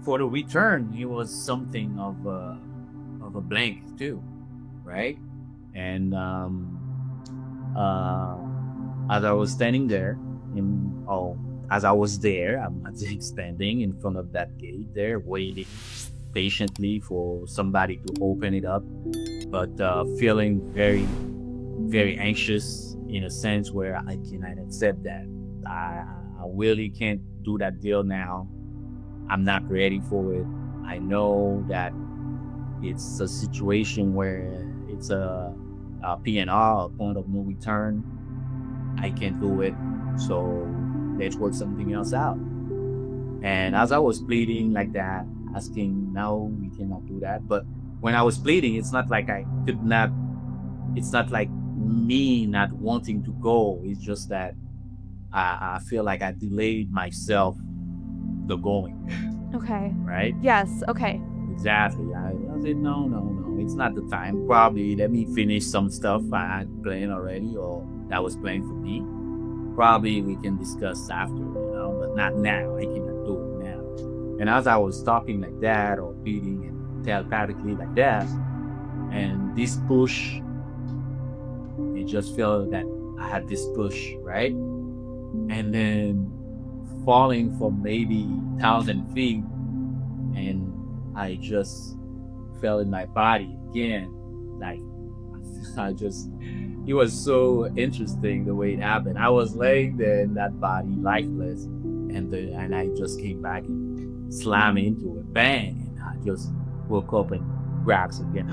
for the return, it was something of a blank too, right? And uh, as I was standing there, as I was there, I'm not standing in front of that gate there, waiting patiently for somebody to open it up, but feeling very, very anxious in a sense where I cannot accept that. I really can't do that deal now. I'm not ready for it. I know that it's a situation where it's a PNR, a point of no return. I can't do it. So let's work something else out. And as I was pleading like that, asking, no, we cannot do that. But when I was pleading, it's not like I could not, it's not like me not wanting to go. It's just that I feel like I delayed myself the going, Okay. right? Yes. Okay. Exactly. I said, no, it's not the time. Probably let me finish some stuff I had planned already or that was planned for me. Probably we can discuss after, but not now. I cannot do it now. And as I was talking like that or pleading and telepathically like that, and this push, it just felt that I had this push, right? And then falling from maybe 1,000 feet, and I just fell in my body again. Like I just, it was so interesting the way it happened. I was laying there in that body, lifeless, and I just came back and slammed into it, bang, and I just woke up and grasped again,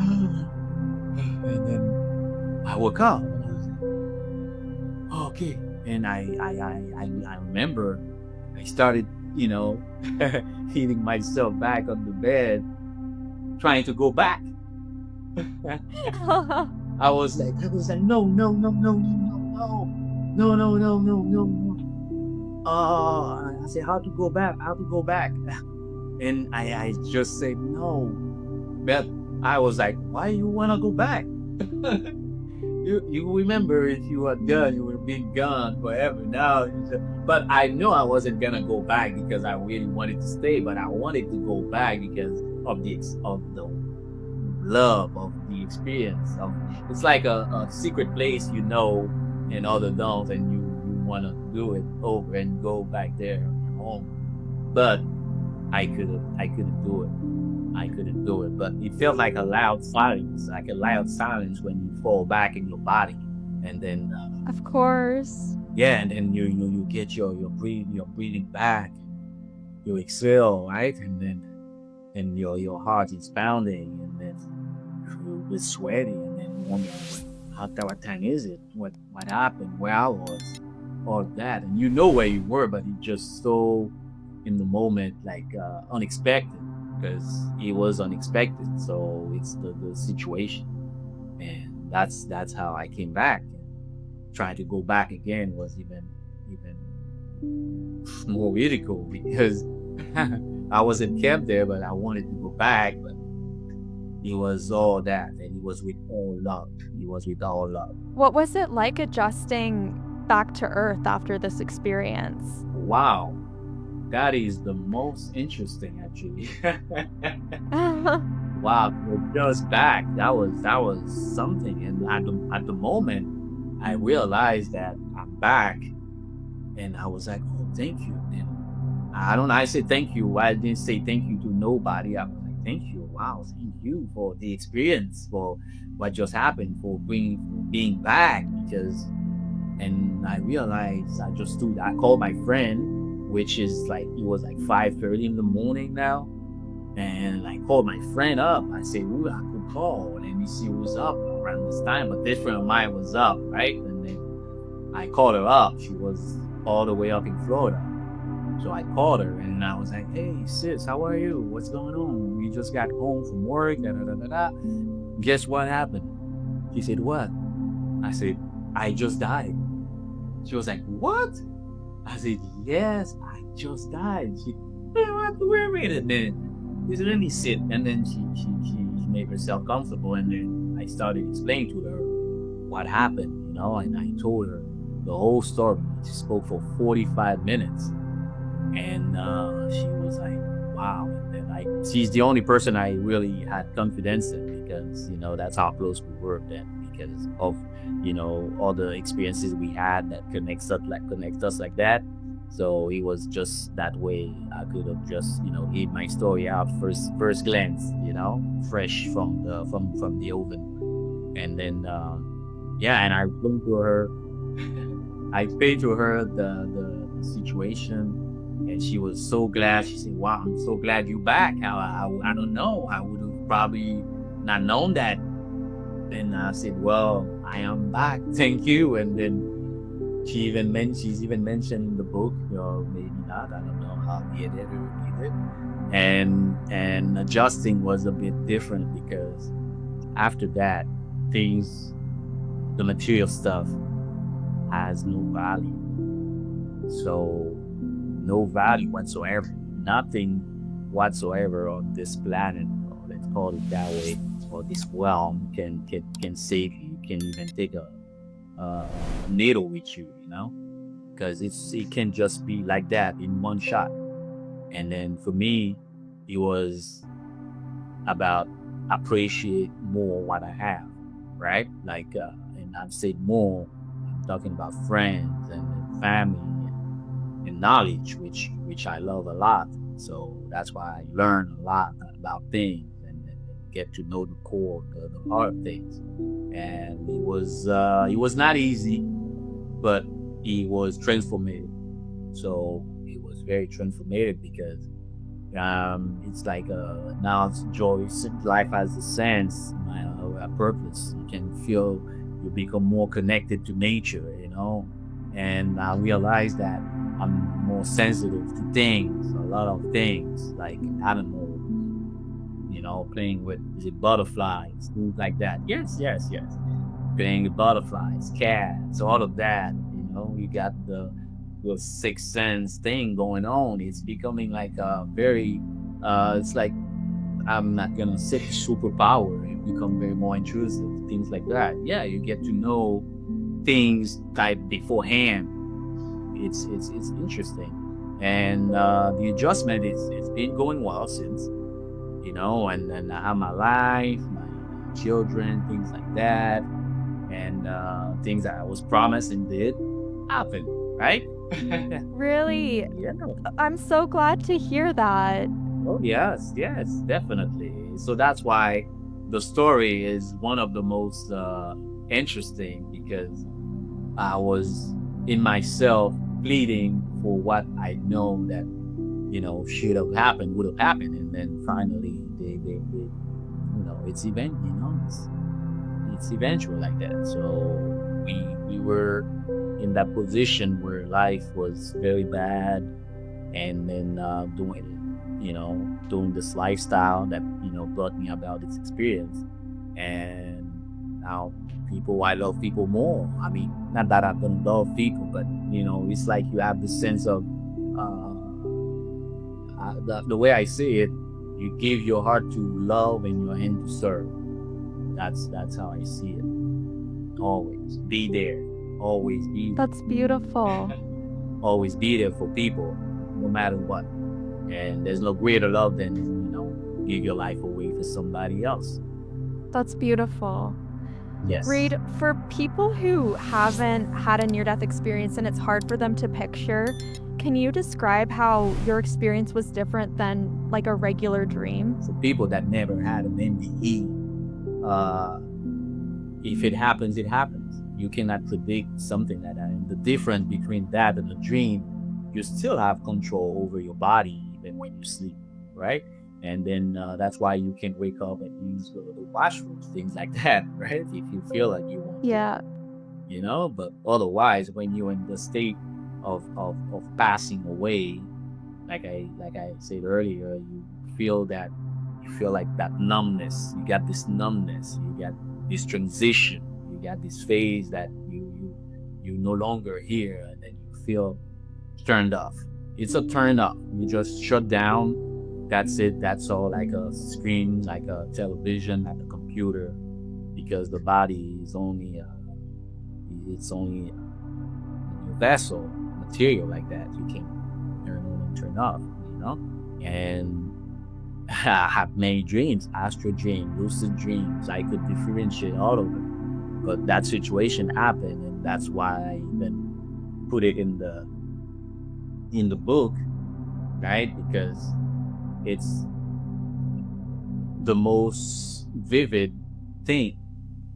and then I woke up. And I was like, okay, and I remember I started, hitting myself back on the bed, trying to go back. I was like, no. I said, how to go back? And I just said, no. But I was like, why you want to go back? You remember if you were done, you would have been gone forever now. But I knew I wasn't going to go back because I really wanted to stay, but I wanted to go back because of the love of the experience. It's like a secret place, in other downs, and you want to do it over and go back there on your own. But I couldn't do it. I couldn't do it. But it felt like a loud silence when you fall back in your body, and then Of course. yeah, and then you get your breathing back, you exhale, right, and then your heart is pounding, and then you're sweaty, and then you wonder what time is it? What happened? Where I was? All of that, and you know where you were, but it just so in the moment, like unexpected, because it was unexpected. So it's the situation, and that's how I came back. Trying to go back again was even more critical because I wasn't kept there, but I wanted to go back. But it was all that, and it was with all love. It was with all love. What was it like adjusting back to Earth after this experience? Wow, that is the most interesting, actually. Wow, just back. That was something, and at the moment, I realized that I'm back, and I was like, "Oh, thank you." And I said thank you. I didn't say thank you to nobody. I was like, "Thank you, wow, thank you for the experience, for what just happened, for being back." And I realized I called my friend, which is like, it was like 5:30 in the morning now. And I called my friend up. I said, "Ooh, I could call. Let me see who's up around this time." A different friend of mine was up, right? And then I called her up. She was all the way up in Florida. So I called her and I was like, "Hey, sis, how are you? What's going on? We just got home from work. Da, da, da, da, da. Guess what happened?" She said, "What?" I said, "I just died." She was like, "What?" I said, "Yes, I just died." She, "Hey, wait a minute." And then she said, "Let me sit." And then she made herself comfortable. And then I started explaining to her what happened, and I told her the whole story. She spoke for 45 minutes. And she was like, "Wow." And then she's the only person I really had confidence in because that's how close we were then because of all the experiences we had that connects us like that. So it was just that way. I could have just laid my story out first glance, fresh from the oven, and then yeah, and I explained to her I explained to her the situation, and she was so glad. She said, "Wow, I'm so glad you back. I don't know. I would have probably not known that." Then I said, "Well, I am back. Thank you." And then she's even mentioned in the book, maybe not. I don't know how the editor did it. And adjusting was a bit different because after that, the material stuff has no value. So no value whatsoever. Nothing whatsoever on this planet, or let's call it that way, or this realm can save you. You can even take a needle with you, because it can just be like that in one shot. And then for me, it was about appreciate more what I have, right? Like, and I've said more. I'm talking about friends and family and knowledge, which I love a lot. So that's why I learn a lot about things and get to know the core, the heart of things. And it was not easy, but it was transformative. So it was very transformative because it's like now it's joy. Life has a sense, a purpose. You can feel you become more connected to nature, and I realized that I'm more sensitive to things, a lot of things like animals, playing with is it butterflies, things like that. Yes, yes, yes. Playing with butterflies, cats, all of that. You got the sixth sense thing going on. It's becoming like a very, it's like I'm not gonna say superpower. It become very more intrusive, things like that. Yeah, you get to know things type beforehand. It's interesting, and the adjustment it's been going well since and I have my life, my children, things like that, and things that I was promised and did happen, right? Really? Yeah. I'm so glad to hear that. Oh, yes, yes, definitely. So that's why the story is one of the most interesting because I was in myself pleading for what I know that should have happened, would have happened, and then finally they it's eventual like that. So we were in that position where life was very bad, and then doing this lifestyle that brought me about this experience, and now I love people more. I mean, not that I don't love people, but it's like you have the sense of the way I see it, you give your heart to love and your hand to serve. That's how I see it. Always be there. Always be That's beautiful. always be there for people, no matter what. And there's no greater love than give your life away for somebody else. That's beautiful. Yes. Reid, for people who haven't had a near-death experience and it's hard for them to picture, can you describe how your experience was different than like a regular dream? For people that never had an NDE, if it happens, it happens. You cannot predict something like that. And the difference between that and a dream, you still have control over your body even when you sleep, right? And then that's why you can wake up and use the washroom, things like that, right? If you feel like you want Yeah. to, but otherwise, when you're in the state of passing away, like I said earlier, you feel like that numbness. You got this numbness. You got this transition. You got this phase that you no longer here, and then you feel turned off. It's a turn off. You just shut down. That's it. That's all. Like a screen, like a television, like a computer, because the body is only it's only a vessel, material like that. You can turn on and turn off, and I have many dreams, astral dreams, lucid dreams. I could differentiate all of them. But that situation happened, and that's why I even put it in the book, right? Because it's the most vivid thing,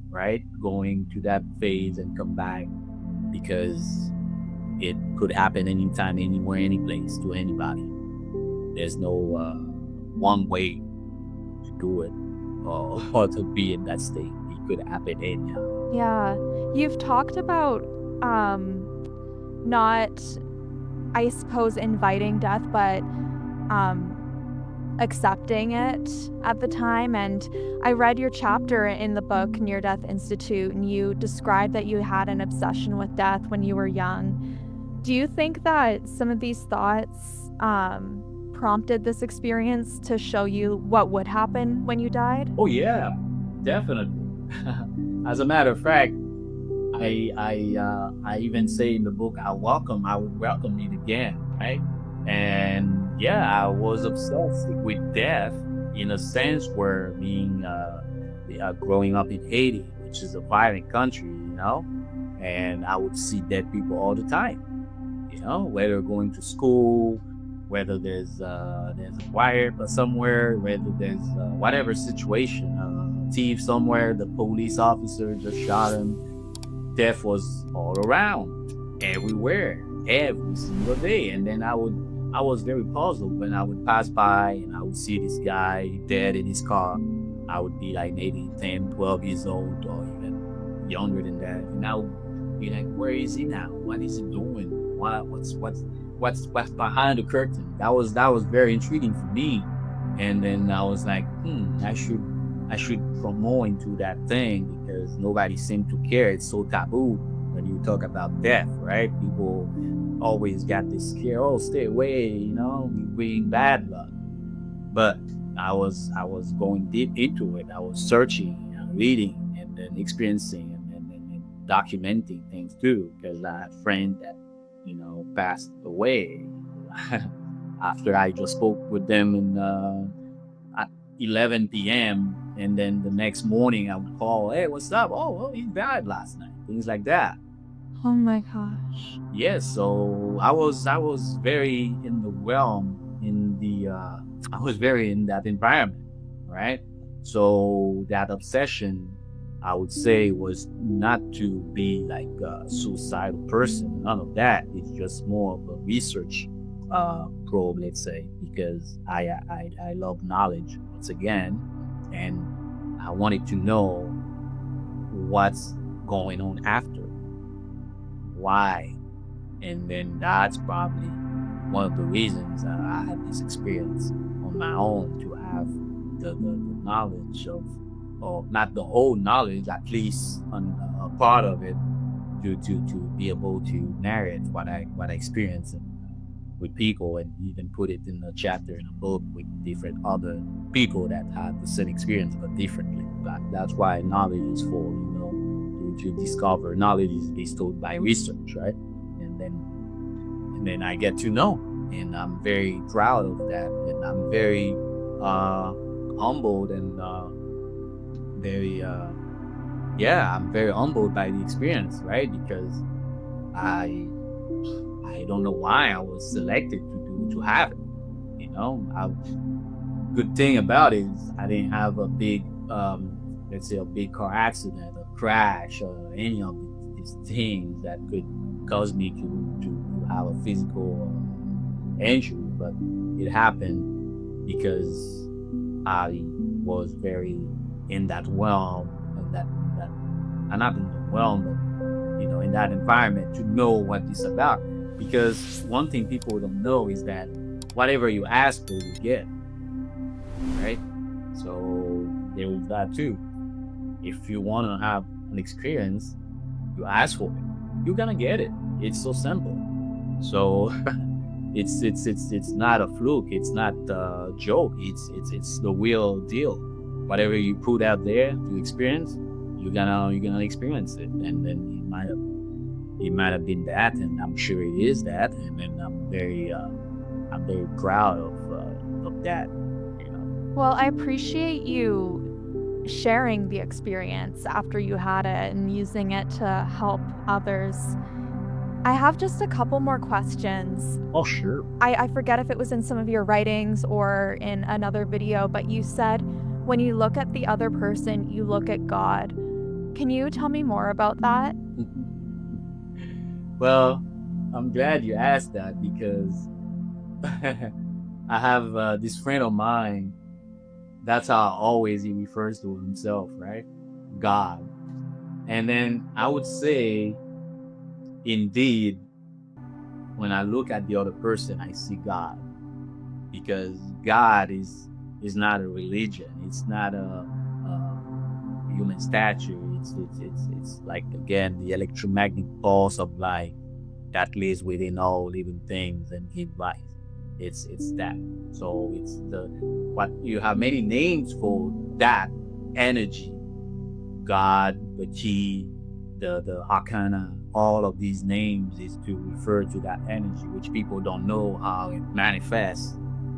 right? Going to that phase and come back, because it could happen anytime, anywhere, any place, to anybody. There's no one way to do it, or to be in that state. It could happen anyhow. Yeah. You've talked about not, I suppose, inviting death, but accepting it at the time. And I read your chapter in the book Near Death Institute, and you described that you had an obsession with death when you were young. Do you think that some of these thoughts prompted this experience to show you what would happen when you died? Oh yeah, definitely. As a matter of fact, I even say in the book, I would welcome it again, right? And yeah, I was obsessed with death, in a sense, where being growing up in Haiti, which is a violent country, and I would see dead people all the time. Whether going to school, whether there's a fire somewhere, whether there's whatever situation, thief somewhere, the police officer just shot him. Death was all around, everywhere, every single day. And then I was very puzzled when I would pass by and I would see this guy dead in his car. I would be like maybe 10, 12 years old, or even younger than that. And I would be like, where is he now? What is he doing? What's behind the curtain? That was very intriguing for me. And then I was like, I should promote into that thing, because nobody seemed to care. It's so taboo when you talk about death, right? People always got this scare. Oh, stay away, we bring bad luck. But I was going deep into it. I was searching and reading, and then experiencing, and documenting things too, because I had friends that passed away after I just spoke with them at 11 p.m. And then the next morning I would call, hey, what's up? Oh, well, he died last night. Things like that. Oh my gosh. Yes, so I was very in the realm, I was very in that environment, right? So that obsession, I would say, was not to be like a suicidal person. None of that. It's just more of a research probe, let's say, because I love knowledge once again, and I wanted to know what's going on after, why, and then that's probably one of the reasons I had this experience on my own, to have the knowledge of, or not the whole knowledge, at least on a part of it, to be able to narrate what I experienced, and with people, and even put it in a chapter in a book with different other people that had the same experience but differently. But that's why knowledge is for, to discover. Knowledge is bestowed by research, right? And then I get to know, and I'm very proud of that, and I'm very humbled, and very yeah, I'm very humbled by the experience, right? Because I don't know why I was selected to have it. Good thing about it is I didn't have a big, let's say, a big car accident, a crash, or any of these things that could cause me to have a physical injury. But it happened because I was very in that realm, and that I'm not in the realm, but in that environment, to know what it's about. Because one thing people don't know is that whatever you ask for, you get, right? So there is that too. If you want to have an experience, you ask for it, you're gonna get it. It's so simple. So it's not a fluke. It's not a joke. It's the real deal. Whatever you put out there to experience, you're gonna experience it. And then it might have been that, and I'm sure it is that. And then I'm very proud of that. Well, I appreciate you sharing the experience after you had it and using it to help others. I have just a couple more questions. Oh, sure. I forget if it was in some of your writings or in another video, but you said when you look at the other person, you look at God. Can you tell me more about that? Well, I'm glad you asked that because I have this friend of mine. That's how always he refers to himself, right? God. And then I would say, indeed, when I look at the other person, I see God, because God is not a religion. It's not a human statue. It's like, again, the electromagnetic pulse of life that lives within all living things and give life. It's that. So it's the what you have many names for that energy. God, the key, the arcana, all of these names is to refer to that energy, which people don't know how it manifests,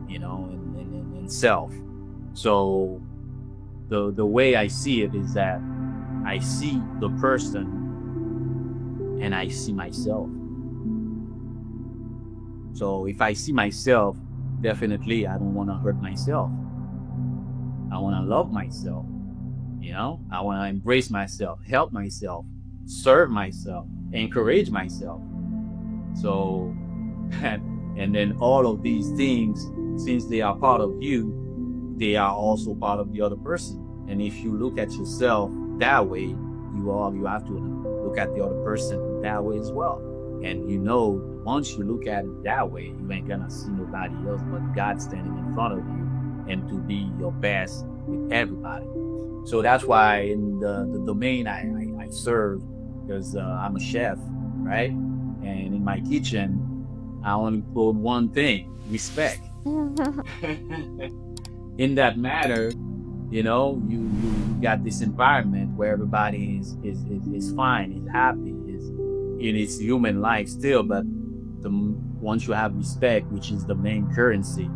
in self. So the way I see it is that I see the person and I see myself. So if I see myself, definitely I don't want to hurt myself. I want to love myself. I want to embrace myself, help myself, serve myself, encourage myself. So, and then all of these things, since they are part of you, they are also part of the other person. And if you look at yourself that way, you have to look at the other person that way as well. And once you look at it that way, you ain't gonna see nobody else but God standing in front of you, and to be your best with everybody. So that's why in the domain I serve, because I'm a chef, right? And in my kitchen, I only put one thing: respect. In that matter, you got this environment where everybody is fine, is happy, is in its human life still. But once you have respect, which is the main currency,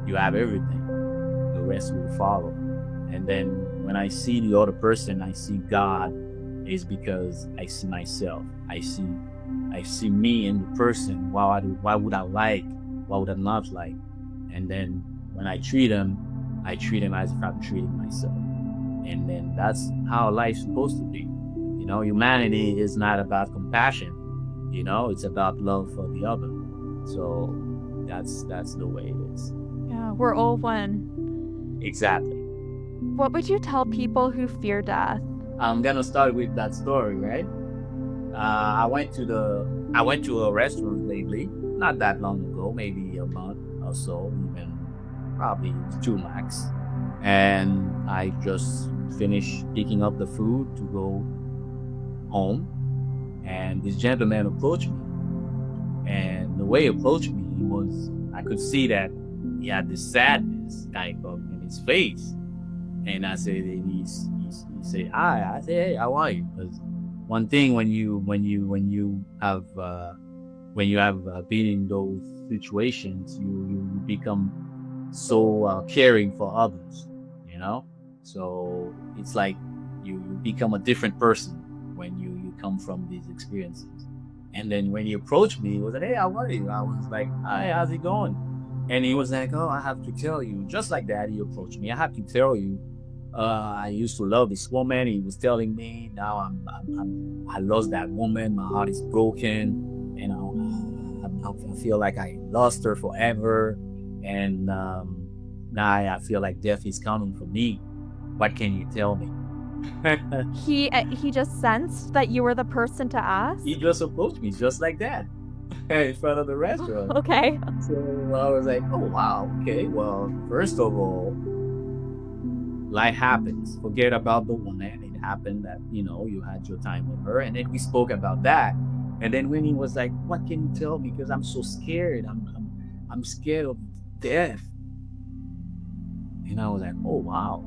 you have everything. The rest will follow. And then when I see the other person, I see God, is because I see myself. I see me in the person. Why would I like? What would I not like? And then when I treat him as if I'm treating myself. And then that's how life's supposed to be. Humanity is not about compassion. It's about love for the other. So that's the way it is. Yeah, we're all one. Exactly. What would you tell people who fear death? I'm gonna start with that story, right? I went to a restaurant lately, not that long ago, maybe a month or so, even probably 2 max. And I just finished picking up the food to go home, and this gentleman approached me. And the way he approached me was, I could see that he had this sadness type of in his face. And I said, he said, hi. I said, hey, how are you? Because one thing when you have been in those situations, you become so caring for others, So it's like you become a different person when you come from these experiences. And then when he approached me, he was like, hey, how are you? I was like, hi, how's it going? And he was like, oh, I have to tell you, just like that, he approached me. I have to tell you, I used to love this woman. He was telling me, now I lost that woman. My heart is broken. I feel like I lost her forever. And now I feel like death is coming for me. What can you tell me? He just sensed that you were the person to ask? He just approached me just like that in front of the restaurant. Okay. So I was like, oh, wow. Okay, well, first of all, life happens. Forget about the woman. It happened that, you had your time with her. And then we spoke about that. And then when he was like, what can you tell me? Because I'm so scared. I'm scared of death. And I was like, oh, wow.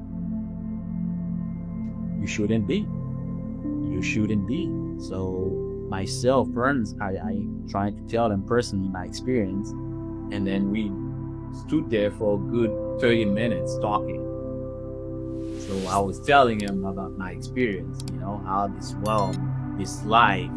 You shouldn't be. You shouldn't be. So myself, I trying to tell them personally my experience. And then we stood there for a good 30 minutes talking. So I was telling him about my experience, how this world, this life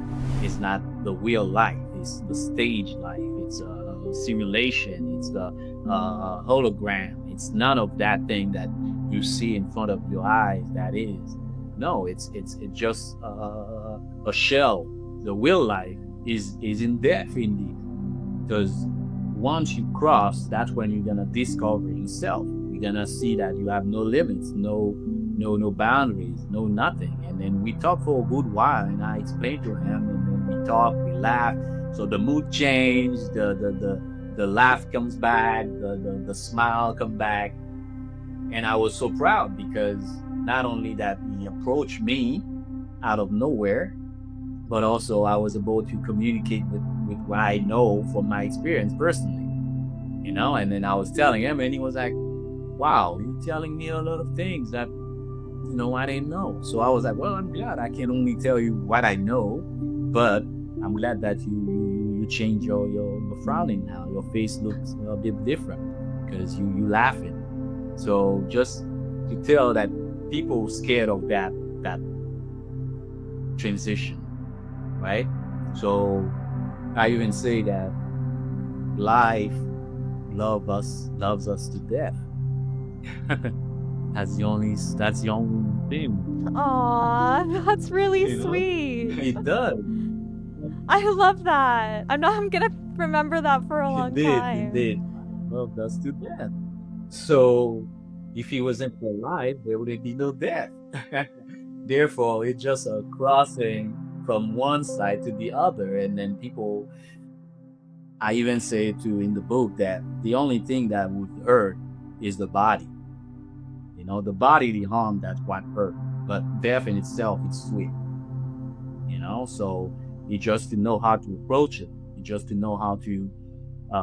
is not the real life. It's the stage life. It's a simulation. It's the hologram. It's none of that thing that you see in front of your eyes. That is, no, it's just a shell. The real life is in death indeed, because once you cross, that's when you're gonna discover yourself. You're gonna see that you have no limits, no boundaries, no nothing. And then we talk for a good while, and I explained to him, and then we talk, we laugh. So the mood changed, the laugh comes back, the smile come back, and I was so proud because not only that he approached me out of nowhere, but also I was able to communicate with what I know from my experience personally, and then I was telling him, and he was like, wow, you're telling me a lot of things that, I didn't know. So I was like, well, I'm glad I can only tell you what I know, but I'm glad that you change your frowning now. Your face looks a bit different because you laughing. So just to tell that people scared of that transition, right? So I even say that life loves us to death. That's the only thing. Aw, that's really You know, sweet. it does. I love that. I'm gonna remember that for a long It time. did. Love us to death. So if he wasn't alive, there wouldn't be no death. Therefore, it's just a crossing from one side to the other, and then people. I even say too in the book that the only thing that would hurt is the body. The body, the harm, that's what hurt. But death in itself, it's sweet. So you just to know how to approach it. You just to know how to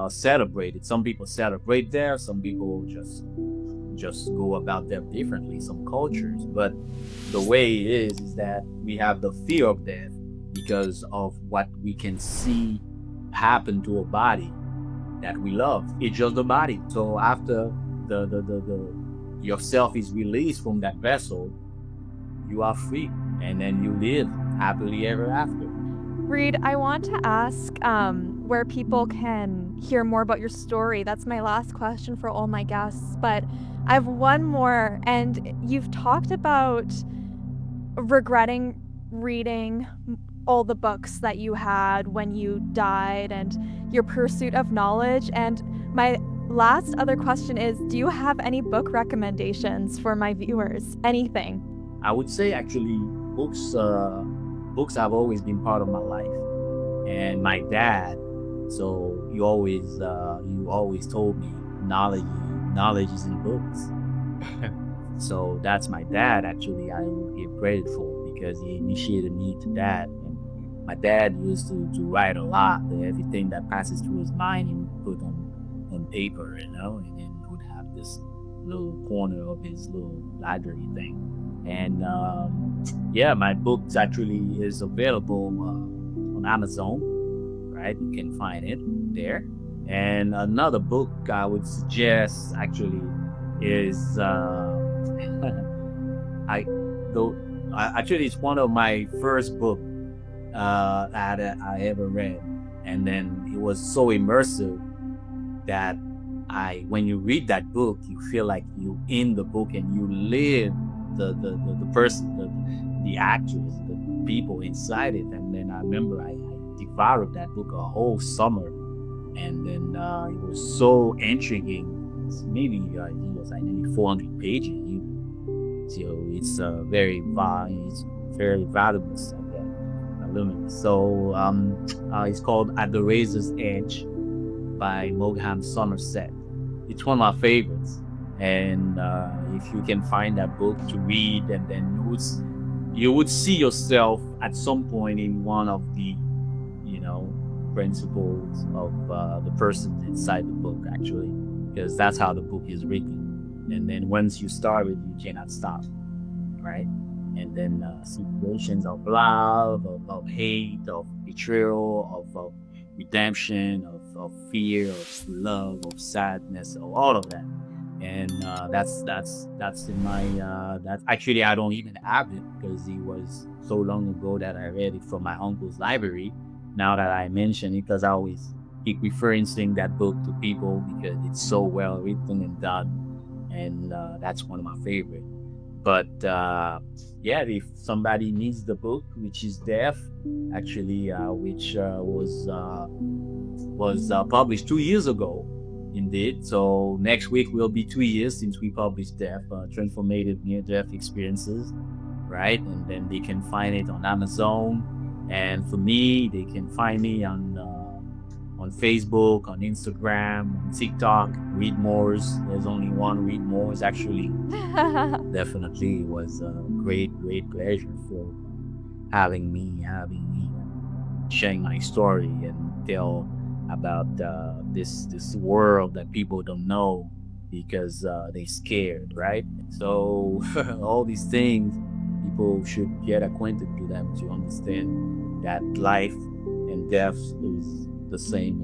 celebrate it. Some people celebrate death. Some people just go about death differently. Some cultures, but the way it is that we have the fear of death because of what we can see happen to a body that we love. It's just the body. So after the yourself is released from that vessel, you are free, and then you live happily ever after. Reed, I want to ask where people can hear more about your story. That's my last question for all my guests, but I have one more, and you've talked about regretting reading all the books that you had when you died and your pursuit of knowledge. And my last other question is, do you have any book recommendations for my viewers? Anything? I would say actually books have always been part of my life, and my dad. So you always told me knowledge is in books. So that's my dad. Actually, I would give credit for because he initiated me to that. And my dad used to write a lot. Everything that passes through his mind, he would put on paper, and then he would have this little corner of his little library thing. And yeah, my books actually is available on Amazon, right? You can find it there. And another book I would suggest actually is I though actually it's one of my first book that I ever read, and then it was so immersive that when you read that book, you feel like you in the book and you live the person, the actors, the people inside it. And then I remember I devoured that book a whole summer, and then it was so intriguing. Maybe it was like maybe 400 pages. So it's it's very valuable subject, luminous. So it's called At the Razor's Edge by Morgan Somerset. It's one of my favorites, and if you can find that book to read, and then you would see yourself at some point in one of the principles of the person inside the book, actually, because that's how the book is written. And then once you start it, you cannot stop, right? And then situations of love, of hate, of betrayal, of redemption, of fear, of love, of sadness, of all of that. And that's in my that actually I don't even have it because it was so long ago that I read it from my uncle's library. Now that I mention it, because I always keep referencing that book to people because it's so well written and done, and that's one of my favorite. But yeah, if somebody needs the book, which is Death, actually, which was published 2 years ago, indeed. So next week will be 2 years since we published Death, Transformative Near-Death Experiences, right? And then they can find it on Amazon. And for me, they can find me on Facebook, on Instagram, on TikTok. Read More's. There's only one Read More's actually. Definitely, it was a great pleasure for having me sharing my story and tell about this world that people don't know because they scared, right? So all these things, people should get acquainted to them to understand that life and death is the same